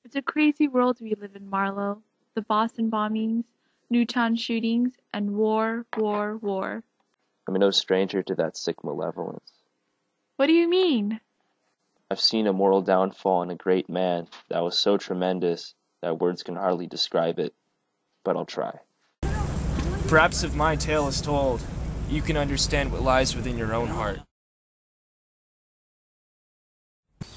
It's a crazy world we live in, Marlowe. The Boston bombings, Newtown shootings, and war, war, war. I'm no stranger to that sick malevolence. What do you mean? I've seen a moral downfall in a great man that was so tremendous that words can hardly describe it, but I'll try. Perhaps if my tale is told, you can understand what lies within your own heart.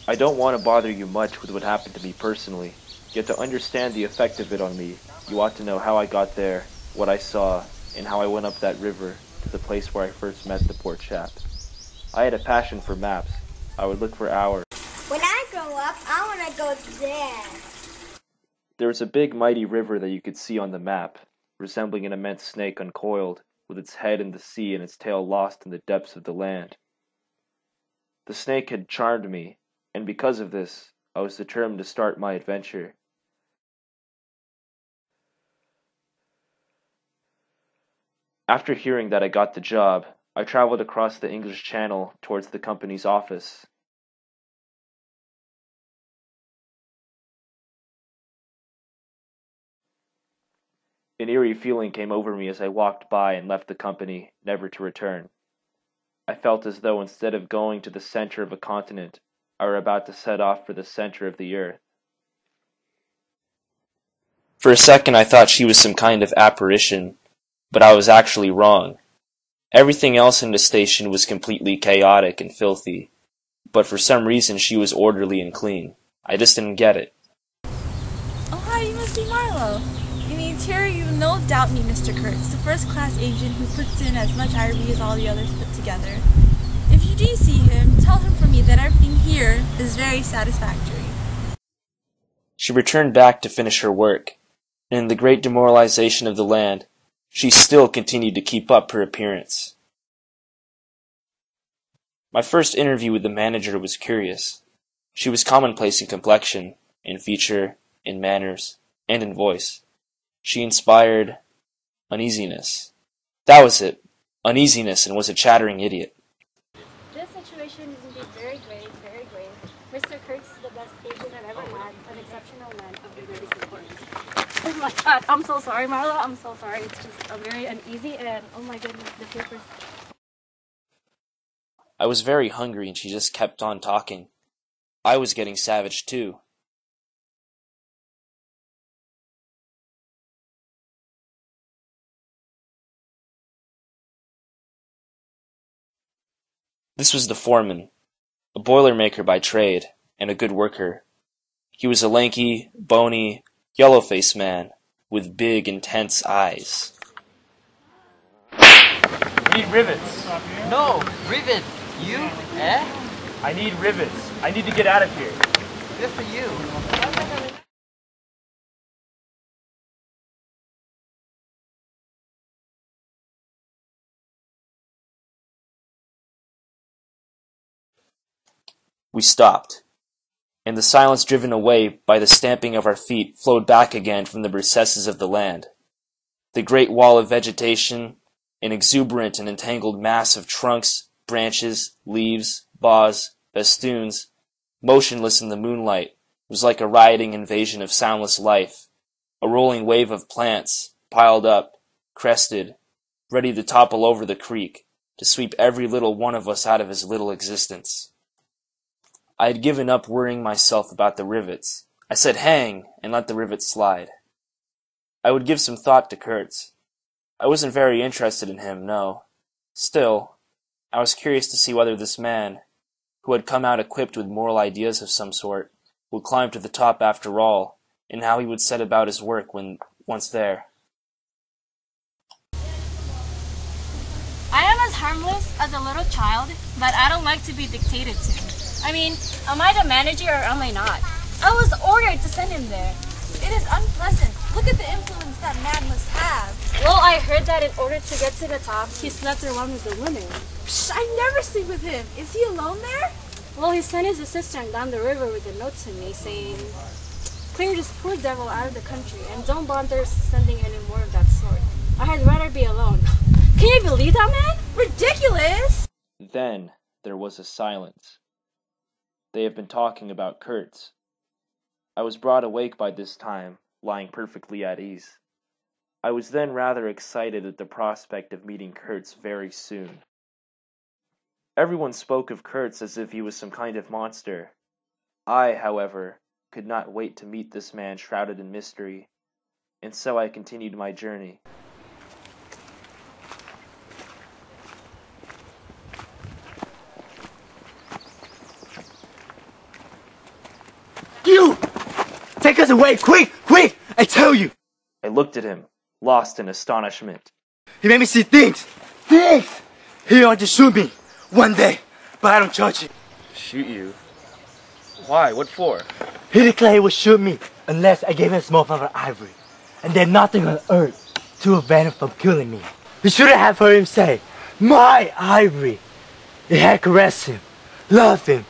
I don't want to bother you much with what happened to me personally, yet to understand the effect of it on me, you ought to know how I got there, what I saw, and how I went up that river to the place where I first met the poor chap. I had a passion for maps. I would look for hours. When I grow up, I want to go there. There was a big mighty river that you could see on the map, resembling an immense snake uncoiled, with its head in the sea and its tail lost in the depths of the land. The snake had charmed me, and because of this, I was determined to start my adventure. After hearing that I got the job, I traveled across the English Channel towards the company's office. An eerie feeling came over me as I walked by and left the company, never to return. I felt as though instead of going to the center of a continent, I were about to set off for the center of the earth. For a second I thought she was some kind of apparition, but I was actually wrong. Everything else in the station was completely chaotic and filthy, but for some reason she was orderly and clean. I just didn't get it. Oh hi, you must be Marlowe. In the interior you no doubt meet Mr. Curts, the first-class agent who puts in as much IRB as all the others put together. If you do see him, tell him from me that everything here is very satisfactory. She returned back to finish her work, and in the great demoralization of the land, she still continued to keep up her appearance. My first interview with the manager was curious. She was commonplace in complexion, in feature, in manners, and in voice. She inspired uneasiness. That was it, uneasiness, and was a chattering idiot. This situation is indeed very grave, very grave. Mr. Curts is the best agent I've ever had, an exceptional man of the greatest importance. Oh my god, I'm so sorry, Marla, I'm so sorry. It's just very uneasy and oh my goodness, the papers. I was very hungry and she just kept on talking. I was getting savage too. This was the foreman, a boilermaker by trade, and a good worker. He was a lanky, bony, yellow-faced man, with big, intense eyes. We need rivets. No, rivet. You? Eh? I need rivets. I need to get out of here. Good for you. We stopped, and the silence driven away by the stamping of our feet flowed back again from the recesses of the land. The great wall of vegetation, an exuberant and entangled mass of trunks, branches, leaves, boughs, festoons, motionless in the moonlight, was like a rioting invasion of soundless life, a rolling wave of plants, piled up, crested, ready to topple over the creek, to sweep every little one of us out of his little existence. I had given up worrying myself about the rivets. I said hang, and let the rivets slide. I would give some thought to Curts. I wasn't very interested in him, no. Still, I was curious to see whether this man, who had come out equipped with moral ideas of some sort, would climb to the top after all, and how he would set about his work when once there. I am as harmless as a little child, but I don't like to be dictated to. I mean, am I the manager or am I not? I was ordered to send him there. It is unpleasant. Look at the influence that man must have. Well, I heard that in order to get to the top, he slept around with the women. Psh, I never sleep with him. Is he alone there? Well, he sent his assistant down the river with a note to me saying, clear this poor devil out of the country and don't bother sending any more of that sort. I had rather be alone. Can you believe that, man? Ridiculous! Then there was a silence. They have been talking about Curts. I was broad awake by this time, lying perfectly at ease. I was then rather excited at the prospect of meeting Curts very soon. Everyone spoke of Curts as if he was some kind of monster. I, however, could not wait to meet this man shrouded in mystery, and so I continued my journey. You! Take us away, quick, quick! I tell you! I looked at him, lost in astonishment. He made me see things! Things! He wanted to shoot me one day, but I don't trust him. Shoot you? Why? What for? He declared he would shoot me unless I gave him a small amount of ivory. And there's nothing on earth to prevent him from killing me. You shouldn't have heard him say, my ivory! It had caressed him, loved him,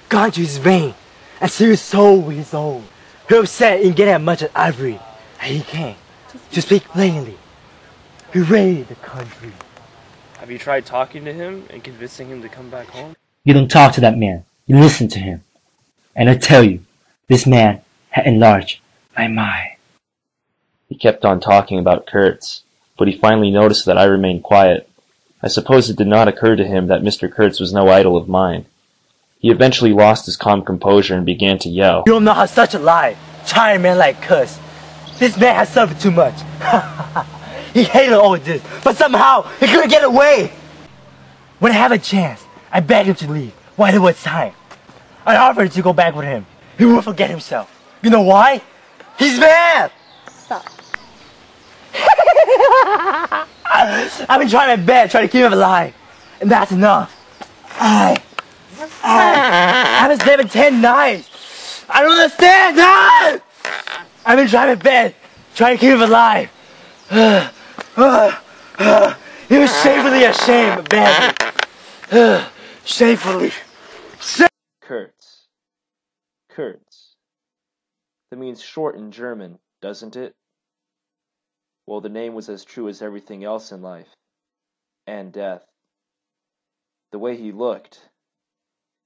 gone to his vein, and sealed his soul with his own. He upset in getting as much as ivory as he can. To speak plainly, he raided the country. Have you tried talking to him and convincing him to come back home? You don't talk to that man. You listen to him. And I tell you, this man had enlarged my mind. He kept on talking about Curts, but he finally noticed that I remained quiet. I suppose it did not occur to him that Mr. Curts was no idol of mine. He eventually lost his calm composure and began to yell. You don't know how such a lie. Try a man like Curts. This man has suffered too much. He hated all this, but somehow he couldn't get away. When I have a chance, I begged him to leave while it was time. I offered to go back with him. He would forget himself. You know why? He's mad! Stop. I've been trying my best, trying to keep him alive. And that's enough. I haven't slept in 10 nights. I don't understand! I've been trying my best, trying to keep him alive. He was shamefully ashamed of badly. Shamefully. Curts. Curts. That means short in German, doesn't it? Well, the name was as true as everything else in life. And death. The way he looked.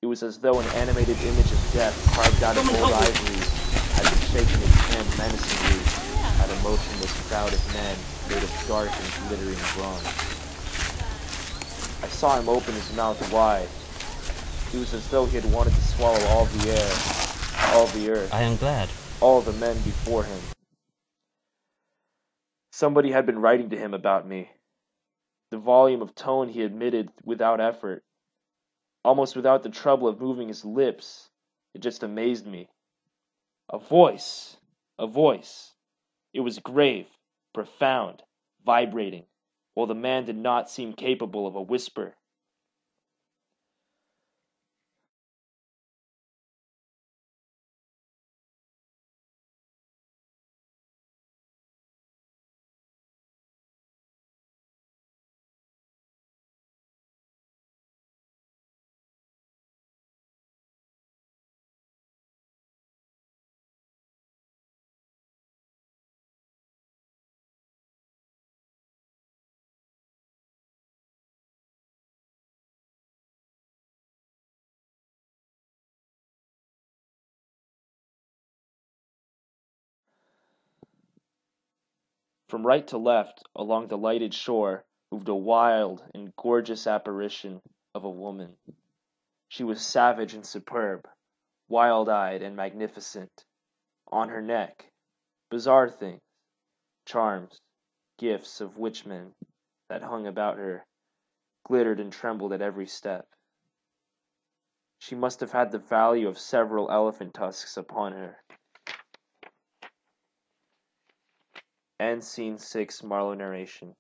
It was as though an animated image of death carved out of old ivory had been shaking its hand menacingly at a motionless crowd of men made of dark and glittering bronze. I saw him open his mouth wide. It was as though he had wanted to swallow all the air, all the earth. I am glad. All the men before him. Somebody had been writing to him about me. The volume of tone he emitted without effort, almost without the trouble of moving his lips, it just amazed me. A voice. A voice. It was grave, profound, vibrating, while the man did not seem capable of a whisper. From right to left, along the lighted shore, moved a wild and gorgeous apparition of a woman. She was savage and superb, wild-eyed and magnificent. On her neck, bizarre things, charms, gifts of witchmen that hung about her, glittered and trembled at every step. She must have had the value of several elephant tusks upon her. End scene 6, Marlowe narration.